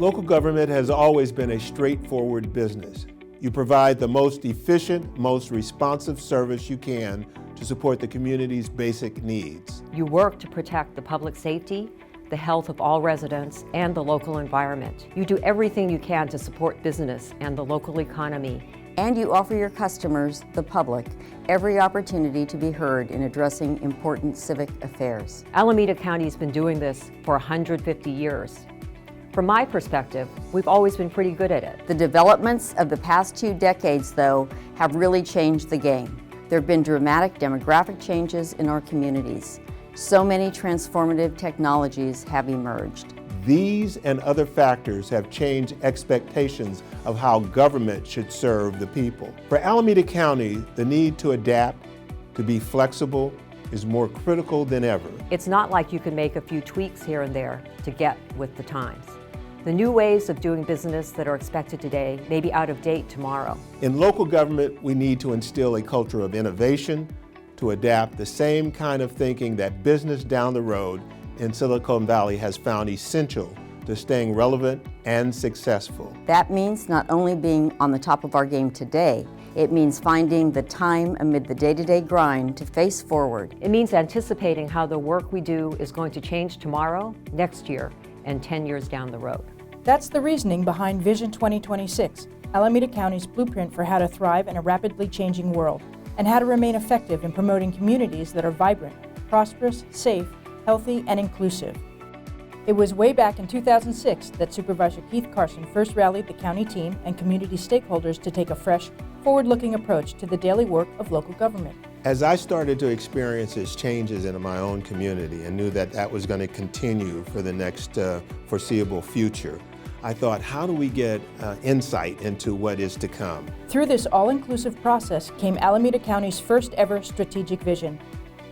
Local government has always been a straightforward business. You provide the most efficient, most responsive service you can to support the community's basic needs. You work to protect the public safety, the health of all residents, and the local environment. You do everything you can to support business and the local economy. And you offer your customers, the public, every opportunity to be heard in addressing important civic affairs. Alameda County has been doing this for 150 years. From my perspective, we've always been pretty good at it. The developments of the past 2 decades, though, have really changed the game. There have been dramatic demographic changes in our communities. So many transformative technologies have emerged. These and other factors have changed expectations of how government should serve the people. For Alameda County, the need to adapt, to be flexible, is more critical than ever. It's not like you can make a few tweaks here and there to get with the times. The new ways of doing business that are expected today may be out of date tomorrow. In local government, we need to instill a culture of innovation, to adapt the same kind of thinking that business down the road in Silicon Valley has found essential to staying relevant and successful. That means not only being on the top of our game today, it means finding the time amid the day-to-day grind to face forward. It means anticipating how the work we do is going to change tomorrow, next year, and 10 years down the road. That's the reasoning behind Vision 2026, Alameda County's blueprint for how to thrive in a rapidly changing world, and how to remain effective in promoting communities that are vibrant, prosperous, safe, healthy, and inclusive. It was way back in 2006 that Supervisor Keith Carson first rallied the county team and community stakeholders to take a fresh, forward-looking approach to the daily work of local government. As I started to experience these changes in my own community and knew that that was going to continue for the next foreseeable future, I thought, how do we get insight into what is to come? Through this all-inclusive process came Alameda County's first ever strategic vision.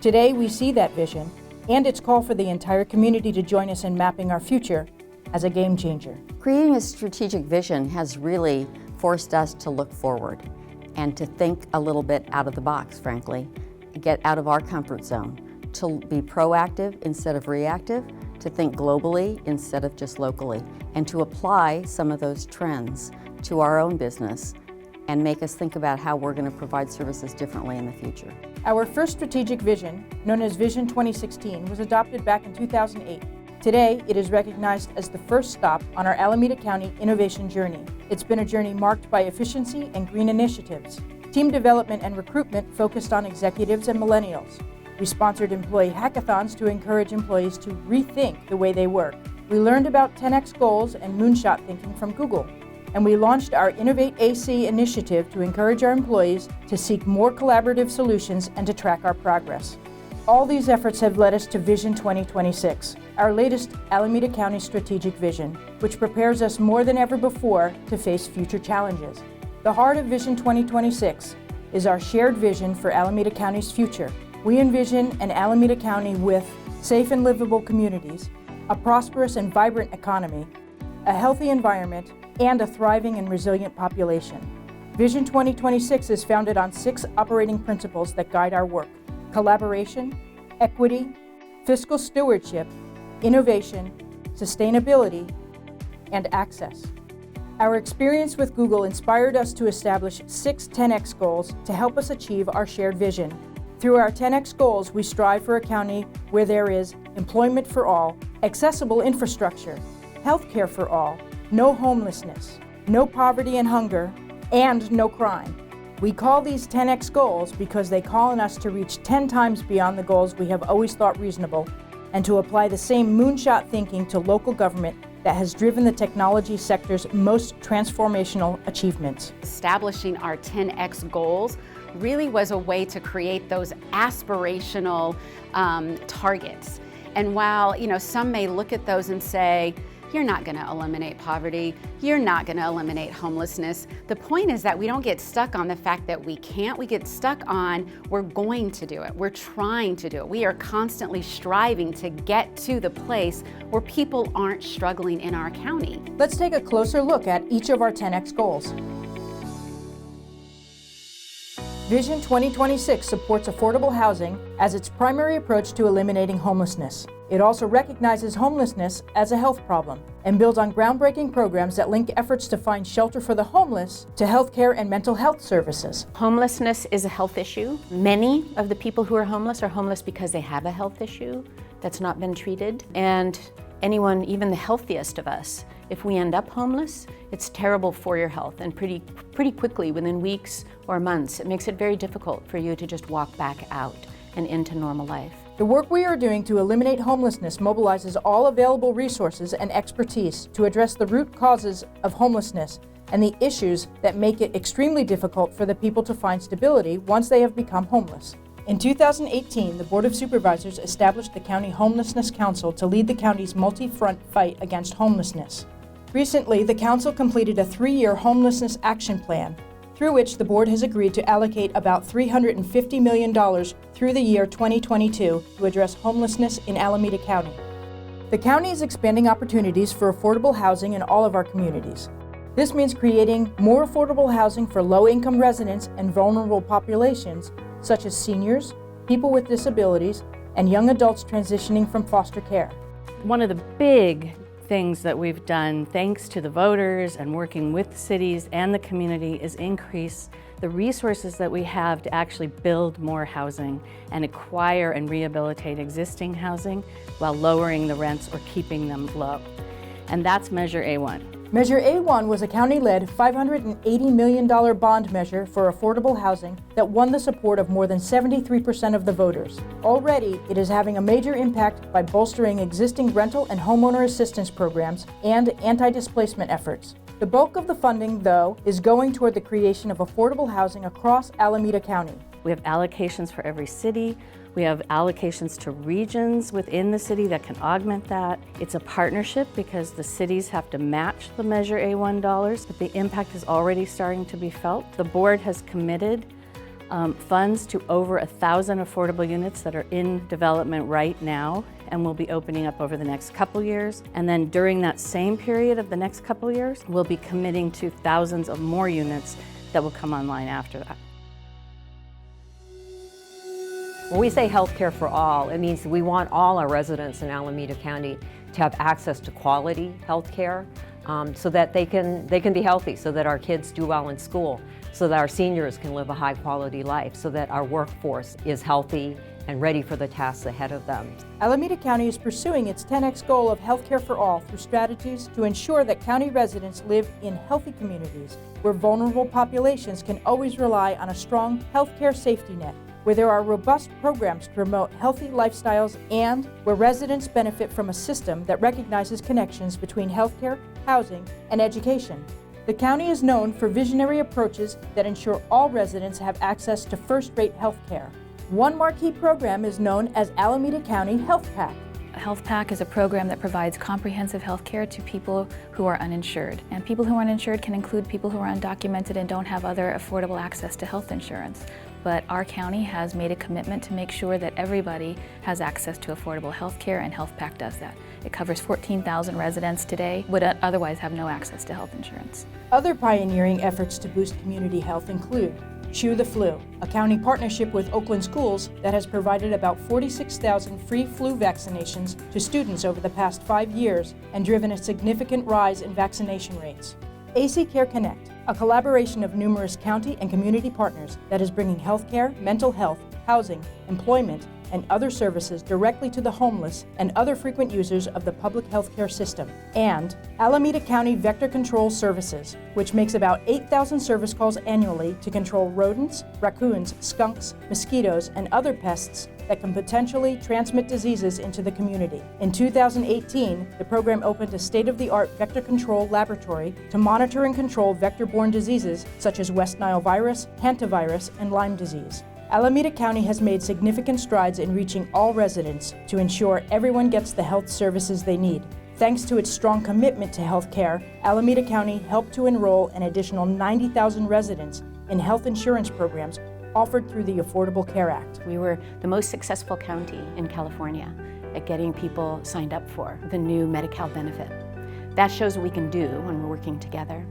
Today we see that vision and its call for the entire community to join us in mapping our future as a game changer. Creating a strategic vision has really forced us to look forward and to think a little bit out of the box, frankly, get out of our comfort zone, to be proactive instead of reactive, to think globally instead of just locally, and to apply some of those trends to our own business and make us think about how we're going to provide services differently in the future. Our first strategic vision, known as Vision 2016, was adopted back in 2008. Today, it is recognized as the first stop on our Alameda County innovation journey. It's been a journey marked by efficiency and green initiatives, team development and recruitment focused on executives and millennials. We sponsored employee hackathons to encourage employees to rethink the way they work. We learned about 10X goals and moonshot thinking from Google. And we launched our Innovate AC initiative to encourage our employees to seek more collaborative solutions and to track our progress. All these efforts have led us to Vision 2026, our latest Alameda County strategic vision, which prepares us more than ever before to face future challenges. The heart of Vision 2026 is our shared vision for Alameda County's future. We envision an Alameda County with safe and livable communities, a prosperous and vibrant economy, a healthy environment, and a thriving and resilient population. Vision 2026 is founded on 6 operating principles that guide our work: collaboration, equity, fiscal stewardship, innovation, sustainability, and access. Our experience with Google inspired us to establish 6 10X goals to help us achieve our shared vision. Through our 10X goals, we strive for a county where there is employment for all, accessible infrastructure, healthcare for all, no homelessness, no poverty and hunger, and no crime. We call these 10X goals because they call on us to reach 10 times beyond the goals we have always thought reasonable, and to apply the same moonshot thinking to local government that has driven the technology sector's most transformational achievements. Establishing our 10X goals really was a way to create those aspirational targets. And while some may look at those and say, you're not going to eliminate poverty, you're not going to eliminate homelessness. The point is that we don't get stuck on the fact that we can't. We get stuck on we're going to do it. We're trying to do it. We are constantly striving to get to the place where people aren't struggling in our county. Let's take a closer look at each of our 10X goals. Vision 2026 supports affordable housing as its primary approach to eliminating homelessness. It also recognizes homelessness as a health problem and builds on groundbreaking programs that link efforts to find shelter for the homeless to healthcare and mental health services. Homelessness is a health issue. Many of the people who are homeless because they have a health issue that's not been treated. And anyone, even the healthiest of us, if we end up homeless, it's terrible for your health, and pretty quickly, within weeks or months, it makes it very difficult for you to just walk back out and into normal life. The work we are doing to eliminate homelessness mobilizes all available resources and expertise to address the root causes of homelessness and the issues that make it extremely difficult for the people to find stability once they have become homeless. In 2018, the Board of Supervisors established the County Homelessness Council to lead the county's multi-front fight against homelessness. Recently, the council completed a 3-year homelessness action plan, through which the board has agreed to allocate about $350 million through the year 2022 to address homelessness in Alameda County. The county is expanding opportunities for affordable housing in all of our communities. This means creating more affordable housing for low-income residents and vulnerable populations, such as seniors, people with disabilities, and young adults transitioning from foster care. One of the big things that we've done, thanks to the voters and working with cities and the community, is increase the resources that we have to actually build more housing and acquire and rehabilitate existing housing while lowering the rents or keeping them low. And that's Measure A1. Measure A1 was a county-led $580 million bond measure for affordable housing that won the support of more than 73% of the voters. Already, it is having a major impact by bolstering existing rental and homeowner assistance programs and anti-displacement efforts. The bulk of the funding, though, is going toward the creation of affordable housing across Alameda County. We have allocations for every city. We have allocations to regions within the city that can augment that. It's a partnership because the cities have to match the Measure A1 dollars, but the impact is already starting to be felt. The board has committed funds to over 1,000 affordable units that are in development right now and will be opening up over the next couple years. And then during that same period of the next couple years, we'll be committing to thousands of more units that will come online after that. When we say healthcare for all, it means we want all our residents in Alameda County to have access to quality healthcare so that they can be healthy, so that our kids do well in school, so that our seniors can live a high quality life, so that our workforce is healthy and ready for the tasks ahead of them. Alameda County is pursuing its 10X goal of healthcare for all through strategies to ensure that county residents live in healthy communities where vulnerable populations can always rely on a strong healthcare safety net, where there are robust programs to promote healthy lifestyles, and where residents benefit from a system that recognizes connections between healthcare, housing, and education. The county is known for visionary approaches that ensure all residents have access to first-rate health care. One marquee program is known as Alameda County Health Pack. A Health Pack is a program that provides comprehensive health care to people who are uninsured. And people who are uninsured can include people who are undocumented and don't have other affordable access to health insurance. But our county has made a commitment to make sure that everybody has access to affordable health care, and Health Pack does that. It covers 14,000 residents today would otherwise have no access to health insurance. Other pioneering efforts to boost community health include Chew the Flu, a county partnership with Oakland Schools that has provided about 46,000 free flu vaccinations to students over the past 5 years and driven a significant rise in vaccination rates. AC Care Connect, a collaboration of numerous county and community partners that is bringing healthcare, mental health, housing, employment, and other services directly to the homeless and other frequent users of the public healthcare system. And Alameda County Vector Control Services, which makes about 8,000 service calls annually to control rodents, raccoons, skunks, mosquitoes, and other pests that can potentially transmit diseases into the community. In 2018, the program opened a state-of-the-art vector control laboratory to monitor and control vector-borne diseases such as West Nile virus, hantavirus, and Lyme disease. Alameda County has made significant strides in reaching all residents to ensure everyone gets the health services they need. Thanks to its strong commitment to health care, Alameda County helped to enroll an additional 90,000 residents in health insurance programs offered through the Affordable Care Act. We were the most successful county in California at getting people signed up for the new Medi-Cal benefit. That shows what we can do when we're working together.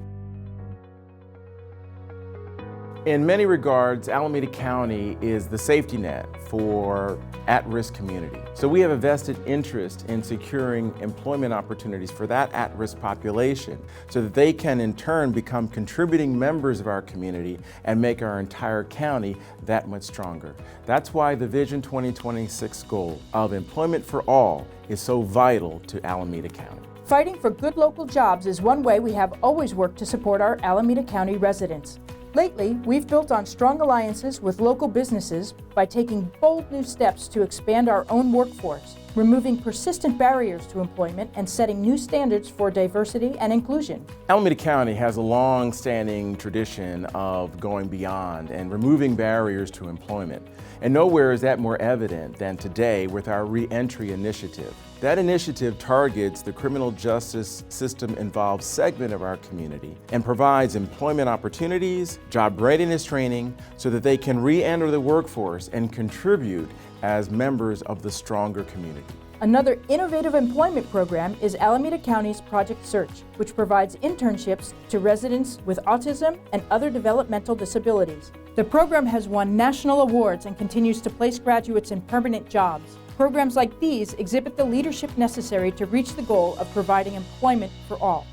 In many regards, Alameda County is the safety net for at-risk community. So we have a vested interest in securing employment opportunities for that at-risk population so that they can in turn become contributing members of our community and make our entire county that much stronger. That's why the Vision 2026 goal of employment for all is so vital to Alameda County. Fighting for good local jobs is one way we have always worked to support our Alameda County residents. Lately, we've built on strong alliances with local businesses by taking bold new steps to expand our own workforce, removing persistent barriers to employment, and setting new standards for diversity and inclusion. Alameda County has a long-standing tradition of going beyond and removing barriers to employment. And nowhere is that more evident than today with our Reentry Initiative. That initiative targets the criminal justice system involved segment of our community and provides employment opportunities, job readiness training, so that they can re-enter the workforce and contribute as members of the stronger community. Another innovative employment program is Alameda County's Project Search, which provides internships to residents with autism and other developmental disabilities. The program has won national awards and continues to place graduates in permanent jobs. Programs like these exhibit the leadership necessary to reach the goal of providing employment for all.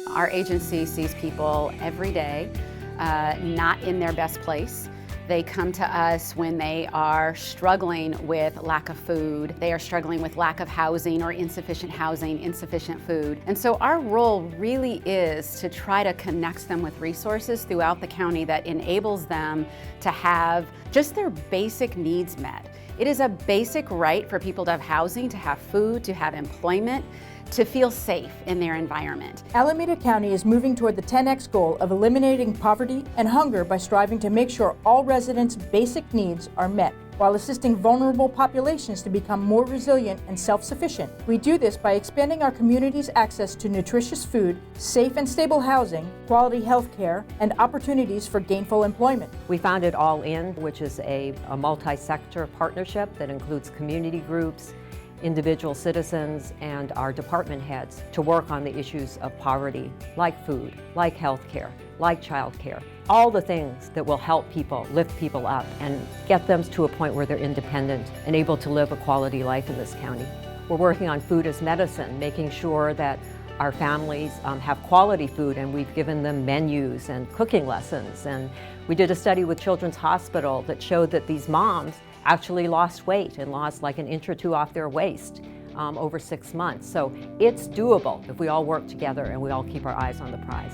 Our agency sees people every day not in their best place. They come to us when they are struggling with lack of food, they are struggling with lack of housing or insufficient housing, insufficient food. And so our role really is to try to connect them with resources throughout the county that enables them to have just their basic needs met. It is a basic right for people to have housing, to have food, to have employment, to feel safe in their environment. Alameda County is moving toward the 10X goal of eliminating poverty and hunger by striving to make sure all residents' basic needs are met, while assisting vulnerable populations to become more resilient and self-sufficient. We do this by expanding our community's access to nutritious food, safe and stable housing, quality health care, and opportunities for gainful employment. We founded All In, which is a multi-sector partnership that includes community groups, individual citizens, and our department heads to work on the issues of poverty, like food, like health care, like child care, all the things that will help people, lift people up, and get them to a point where they're independent and able to live a quality life in this county. We're working on food as medicine, making sure that our families have quality food, and we've given them menus and cooking lessons. And we did a study with Children's Hospital that showed that these moms actually lost weight and lost like an inch or two off their waist over 6 months. So it's doable if we all work together and we all keep our eyes on the prize.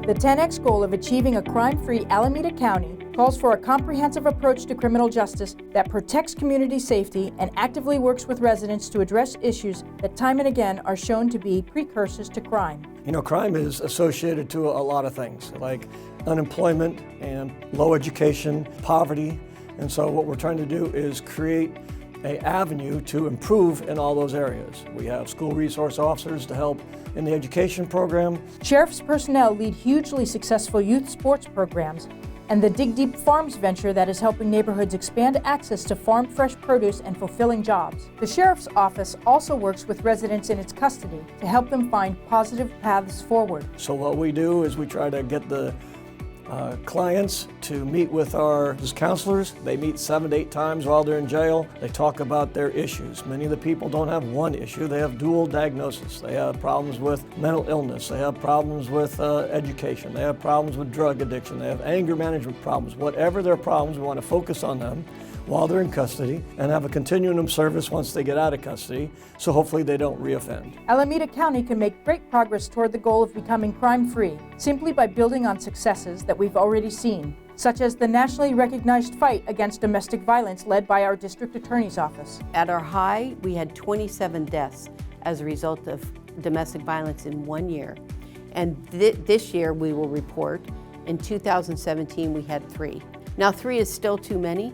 The 10X goal of achieving a crime-free Alameda County calls for a comprehensive approach to criminal justice that protects community safety and actively works with residents to address issues that time and again are shown to be precursors to crime. You know, crime is associated to a lot of things, like unemployment and low education, poverty. And so what we're trying to do is create an avenue to improve in all those areas. We have school resource officers to help in the education program. Sheriff's personnel lead hugely successful youth sports programs, and the Dig Deep Farms venture that is helping neighborhoods expand access to farm fresh produce and fulfilling jobs. The Sheriff's Office also works with residents in its custody to help them find positive paths forward. So what we do is we try to get the clients to meet with our counselors. They meet 7 to 8 times while they're in jail. They talk about their issues. Many of the people don't have one issue. They have dual diagnosis. They have problems with mental illness. They have problems with education. They have problems with drug addiction. They have anger management problems. Whatever their problems, we want to focus on them while they're in custody and have a continuum of service once they get out of custody, so hopefully they don't reoffend. Alameda County can make great progress toward the goal of becoming crime-free simply by building on successes that we've already seen, such as the nationally recognized fight against domestic violence led by our district attorney's office. At our high, we had 27 deaths as a result of domestic violence in 1 year. And this year we will report, in 2017 we had 3. Now 3 is still too many,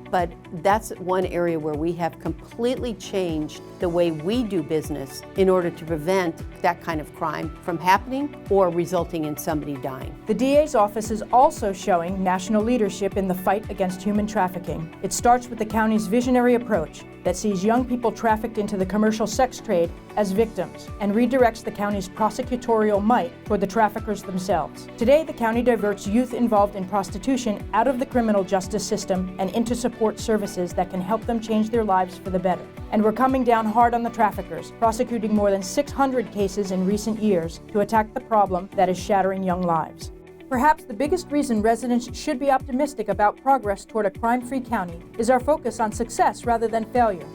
but that's one area where we have completely changed the way we do business in order to prevent that kind of crime from happening or resulting in somebody dying. The DA's office is also showing national leadership in the fight against human trafficking. It starts with the county's visionary approach, that sees young people trafficked into the commercial sex trade as victims and redirects the county's prosecutorial might toward the traffickers themselves. Today, the county diverts youth involved in prostitution out of the criminal justice system and into support services that can help them change their lives for the better. And we're coming down hard on the traffickers, prosecuting more than 600 cases in recent years to attack the problem that is shattering young lives. Perhaps the biggest reason residents should be optimistic about progress toward a crime-free county is our focus on success rather than failure.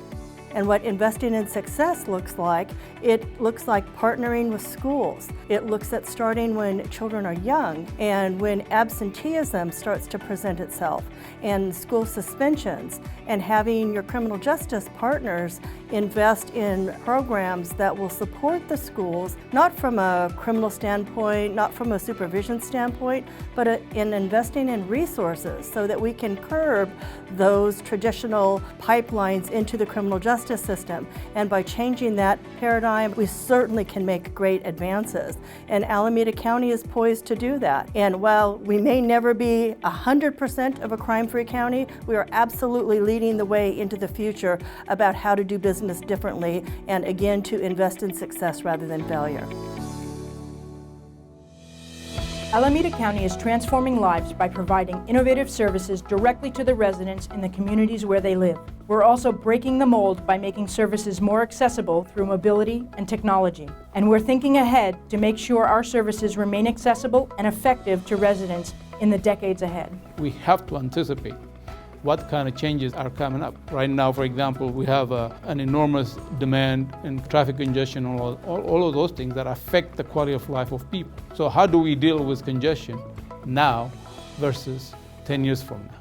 And what investing in success looks like, it looks like partnering with schools. It looks at starting when children are young and when absenteeism starts to present itself, and school suspensions, and having your criminal justice partners invest in programs that will support the schools, not from a criminal standpoint, not from a supervision standpoint, but in investing in resources so that we can curb those traditional pipelines into the criminal justice system. And by changing that paradigm, we certainly can make great advances. And Alameda County is poised to do that. And while we may never be 100% of a crime-free county, we are absolutely leading the way into the future about how to do business differently, and again, to invest in success rather than failure. Alameda County is transforming lives by providing innovative services directly to the residents in the communities where they live. We're also breaking the mold by making services more accessible through mobility and technology. And we're thinking ahead to make sure our services remain accessible and effective to residents in the decades ahead. We have to anticipate what kind of changes are coming up. Right now, for example, we have an enormous demand and traffic congestion, all of those things that affect the quality of life of people. So how do we deal with congestion now versus 10 years from now?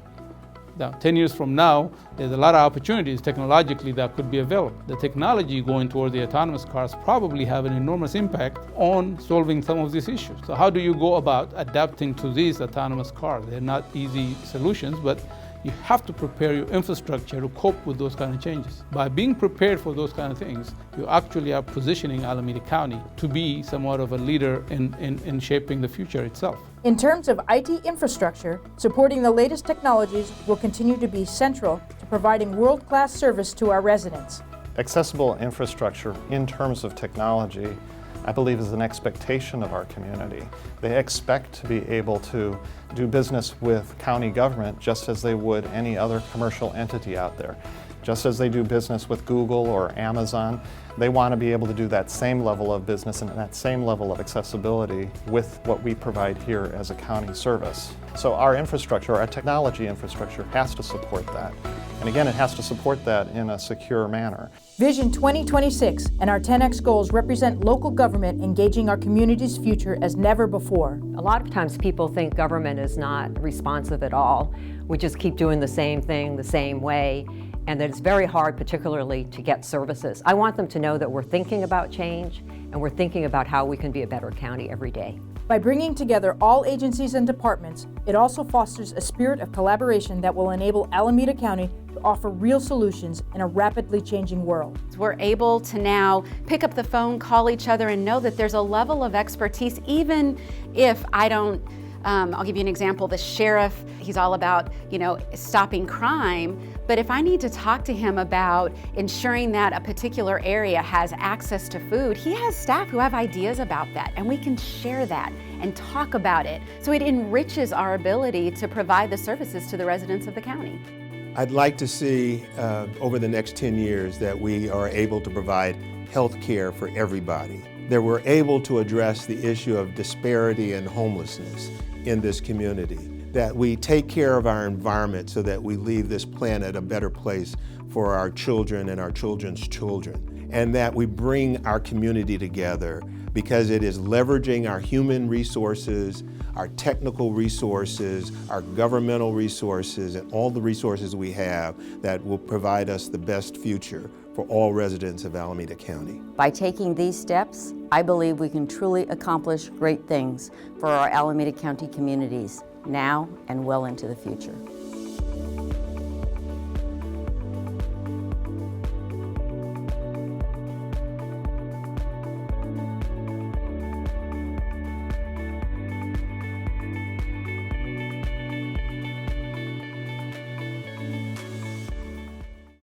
Now, 10 years from now, there's a lot of opportunities technologically that could be available. The technology going toward the autonomous cars probably have an enormous impact on solving some of these issues. So how do you go about adapting to these autonomous cars? They're not easy solutions, but you have to prepare your infrastructure to cope with those kind of changes. By being prepared for those kind of things, you actually are positioning Alameda County to be somewhat of a leader in shaping the future itself. In terms of IT infrastructure, supporting the latest technologies will continue to be central to providing world-class service to our residents. Accessible infrastructure in terms of technology, I believe, is an expectation of our community. They expect to be able to do business with county government just as they would any other commercial entity out there. Just as they do business with Google or Amazon, they want to be able to do that same level of business and that same level of accessibility with what we provide here as a county service. So our infrastructure, our technology infrastructure, has to support that. And again, it has to support that in a secure manner. Vision 2026 and our 10X goals represent local government engaging our community's future as never before. A lot of times people think government is not responsive at all. We just keep doing the same thing the same way, and that it's very hard, particularly, to get services. I want them to know that we're thinking about change and we're thinking about how we can be a better county every day. By bringing together all agencies and departments, it also fosters a spirit of collaboration that will enable Alameda County to offer real solutions in a rapidly changing world. We're able to now pick up the phone, call each other, and know that there's a level of expertise, even if I don't, I'll give you an example. The sheriff, he's all about, stopping crime. But if I need to talk to him about ensuring that a particular area has access to food, he has staff who have ideas about that, and we can share that and talk about it. So it enriches our ability to provide the services to the residents of the county. I'd like to see over the next 10 years that we are able to provide health care for everybody, that we're able to address the issue of disparity and homelessness in this community, that we take care of our environment so that we leave this planet a better place for our children and our children's children, and that we bring our community together because it is leveraging our human resources, our technical resources, our governmental resources, and all the resources we have that will provide us the best future for all residents of Alameda County. By taking these steps, I believe we can truly accomplish great things for our Alameda County communities now and well into the future.